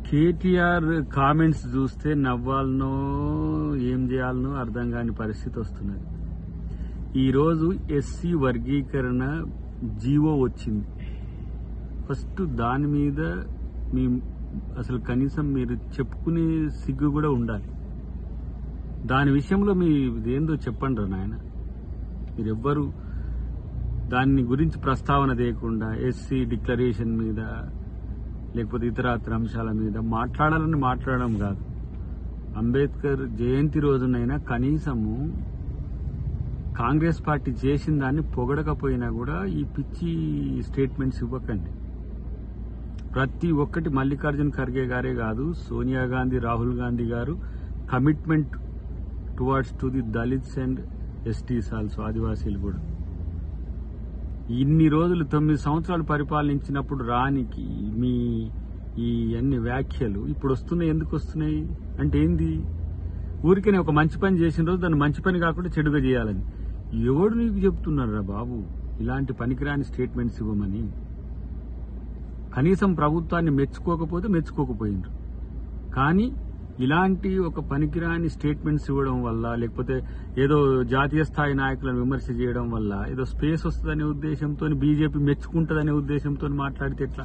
KTR comments చూస్తే నవ్వాలనో ఏం చేయాలనో అర్థం కాని పరిస్థితి వస్తున్నది. ఈరోజు ఎస్సీ వర్గీకరణ జీవో వచ్చింది. ఫస్ట్ దాని మీద మీ అసలు కనీసం మీరు చెప్పుకునే సిగ్గు కూడా ఉండాలి. దాని విషయంలో మీ ఏందో చెప్పండి రా నాయన. మీరెవ్వరు దాని గురించి ప్రస్తావన చేయకుండా ఎస్సీ డిక్లరేషన్ మీద లేకపోతే ఇతర అంశాల మీద మాట్లాడడం కాదు. అంబేద్కర్ జయంతి రోజునైనా కనీసము కాంగ్రెస్ పార్టీ చేసిన దాన్ని పొగడకపోయినా కూడా ఈ పిచ్చి స్టేట్మెంట్స్ ఇవ్వకండి. ప్రతి ఒక్కటి మల్లికార్జున్ ఖర్గే గారే కాదు, సోనియా గాంధీ, రాహుల్ గాంధీ గారు commitment towards to the Dalits and ఎస్టీస్ also, ఆదివాసీలు కూడా. ఇన్ని రోజులు 9 సంవత్సరాలు పరిపాలించినప్పుడు రానికి మీ ఈ అన్ని వ్యాఖ్యలు ఇప్పుడు వస్తున్నాయి. ఎందుకు వస్తున్నాయి అంటే ఏంది? ఊరికనే ఒక మంచి పని చేసిన రోజు దాన్ని మంచి పని కాకుండా చెడుగా చేయాలని ఎవడు నీకు చెప్తున్నారా బాబు ఇలాంటి పనికిరాని స్టేట్మెంట్స్ ఇవ్వమని? కనీసం ప్రభుత్వాన్ని మెచ్చుకోకపోయిండ్రు, కానీ ఇలాంటి ఒక పనికిరాని స్టేట్మెంట్స్ ఇవ్వడం వల్ల లేకపోతే ఏదో జాతీయ స్థాయి నాయకులను విమర్శ చేయడం వల్ల ఏదో స్పేస్ వస్తుందనే ఉద్దేశంతో, బీజేపీ మెచ్చుకుంటుందనే ఉద్దేశంతో మాట్లాడితే ఎట్లా?